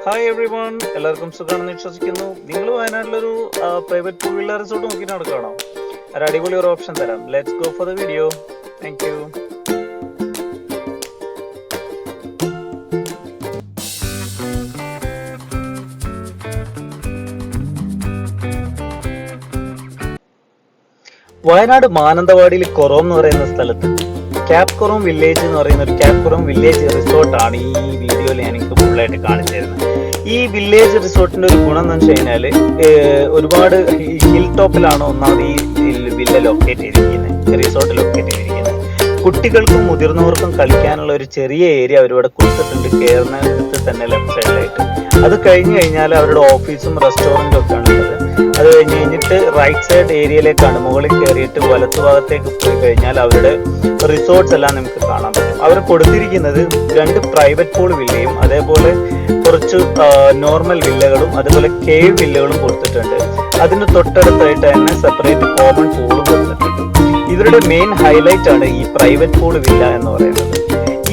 Hi every one, എല്ലാവർക്കും സുഖമാണെന്ന് വിശ്വസിക്കുന്നു. നിങ്ങൾ വയനാട്ടിലൊരു പ്രൈവറ്റ് ടൂ വീലർ റിസോർട്ട് നോക്കി നടക്കുകയാണോ? ഒരു അടിപൊളി ഒരു ഓപ്ഷൻ തരാം. Let's go for the video. Thank you. Wayanad മാനന്തവാടിയിൽ കൊറോം എന്ന് പറയുന്ന സ്ഥലത്ത് ക്യാപ്കൊറോം വില്ലേജ് എന്ന് പറയുന്ന ഒരു ക്യാപ്കൊറോം വില്ലേജ് റിസോർട്ടാണ് ഈ വീഡിയോയിൽ ഞാൻ എനിക്ക് ഫുള്ളായിട്ട് കാണിച്ചു തരുന്നത്. ഈ വില്ലേജ് റിസോർട്ടിന്റെ ഒരു ഗുണം എന്ന് വെച്ച് കഴിഞ്ഞാൽ ഒരുപാട് ഹിൽ ടോപ്പിലാണ് ഒന്നാമത് ഈ വില്ല ലൊക്കേറ്റ് ചെയ്തിരിക്കുന്നത്, റിസോർട്ട് ലൊക്കേറ്റ് ചെയ്തിരിക്കുന്നത്. കുട്ടികൾക്കും മുതിർന്നവർക്കും കളിക്കാനുള്ള ഒരു ചെറിയ ഏരിയ അവരിവിടെ കൊടുത്തിട്ടുണ്ട്, കയറുന്നിടത്ത് തന്നെ ലെഫ്റ്റ് സൈഡിലായിട്ട്. അത് കഴിഞ്ഞ് കഴിഞ്ഞാൽ അവരുടെ ഓഫീസും റെസ്റ്റോറൻറ്റും ഒക്കെ ആണുള്ളത്. അത് കഴിഞ്ഞിട്ട് റൈറ്റ് സൈഡ് ഏരിയയിലേക്കാണ്, മുകളിൽ കയറിയിട്ട് വലത്തു ഭാഗത്തേക്ക് പോയി കഴിഞ്ഞാൽ അവരുടെ റിസോർട്ട്സ് എല്ലാം നമുക്ക് കാണാൻ പറ്റും. അവർ കൊടുത്തിരിക്കുന്നത് 2 പ്രൈവറ്റ് പൂൾ വില്ലയും അതേപോലെ കുറച്ച് നോർമൽ വില്ലകളും അതുപോലെ കേവ് വില്ലകളും കൊടുത്തിട്ടുണ്ട്. അതിന് തൊട്ടടുത്തായിട്ട് തന്നെ സെപ്പറേറ്റ് കോമൺ പൂളും കൊടുത്തിട്ടുണ്ട്. ഇവരുടെ മെയിൻ ഹൈലൈറ്റ് ആണ് ഈ പ്രൈവറ്റ് പൂൾ വില്ല എന്ന് പറയുന്നത്.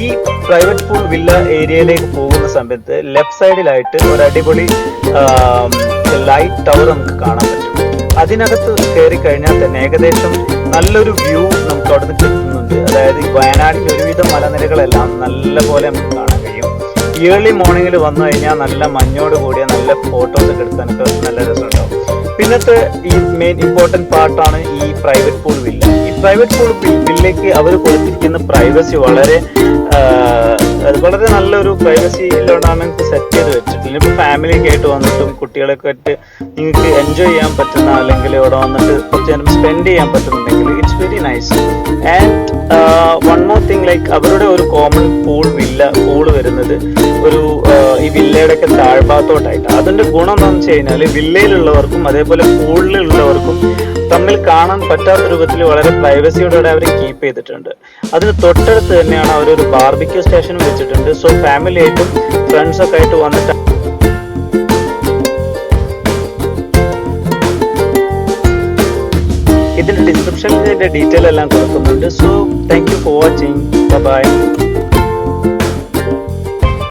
ഈ പ്രൈവറ്റ് പൂൾ വില്ല ഏരിയയിലേക്ക് പോകുന്ന സമയത്ത് ലെഫ്റ്റ് സൈഡിലായിട്ട് ഒരു അടിപൊളി ലൈറ്റ് ടവർ നമുക്ക് കാണാൻ പറ്റും. അതിനകത്ത് കയറി കഴിഞ്ഞാൽ തന്നെ ഏകദേശം നല്ലൊരു വ്യൂ നമുക്ക് അവിടെ നിന്ന് കിട്ടുന്നുണ്ട്. അതായത് വയനാടിന്റെ ഒരുവിധം മലനിരകളെല്ലാം നല്ല പോലെ നമുക്ക് കാണാൻ കഴിയും. ഏർലി മോർണിംഗിൽ വന്നു കഴിഞ്ഞാൽ നല്ല മഞ്ഞോട് കൂടിയ നല്ല ഫോട്ടോസ് ഒക്കെ എടുക്കാനൊക്കെ നല്ല രസമുണ്ടാവും. പിന്നത്തെ ഈ മെയിൻ ഇമ്പോർട്ടൻറ്റ് പാർട്ടാണ് ഈ പ്രൈവറ്റ് പൂൾ വില്ല. ഈ പ്രൈവറ്റ് പൂൾ വില്ലയ്ക്ക് അവർ കൊടുത്തിരിക്കുന്ന പ്രൈവസി വളരെ നല്ലൊരു പ്രൈവസിയിലോടാണ് സെറ്റ് ചെയ്ത് വെച്ചിട്ടുള്ളത്. ഇപ്പോൾ ഫാമിലിയൊക്കെ ആയിട്ട് വന്നിട്ടും കുട്ടികളൊക്കെ ആയിട്ട് നിങ്ങൾക്ക് എൻജോയ് ചെയ്യാൻ പറ്റുന്ന, അല്ലെങ്കിൽ ഇവിടെ വന്നിട്ട് കുറച്ച് നേരം സ്പെൻഡ് ചെയ്യാൻ പറ്റുന്നുണ്ടെങ്കിൽ it's very nice. And one more thing, like അവരുടെ ഒരു കോമൺ പൂള് വരുന്നത് ഒരു ഈ വില്ലയുടെ ഒക്കെ താഴ്ഭാഗത്തോട്ടായിട്ട്. അതിന്റെ ഗുണം എന്താണെന്ന് വെച്ച് കഴിഞ്ഞാൽ വില്ലയിലുള്ളവർക്കും അതേപോലെ പൂളിലുള്ളവർക്കും തമ്മിൽ കാണാൻ പറ്റാത്ത രൂപത്തിൽ വളരെ പ്രൈവസിയോടെ അവർ കീപ്പ് ചെയ്തിട്ടുണ്ട്. അതിന് തൊട്ടടുത്ത് തന്നെയാണ് അവരൊരു ബാർബിക്യൂ സ്റ്റേഷനും വെച്ചിട്ടുണ്ട്. സോ ഫാമിലി ആയിട്ടും ഫ്രണ്ട്സ് ഒക്കെ ആയിട്ട് വന്നിട്ട് ഇതിന്റെ ഡിസ്ക്രിപ്ഷനിൽ ഇതിന്റെ ഡീറ്റെയിൽ എല്ലാം കൊടുക്കുന്നുണ്ട്. So thank you for watching. By.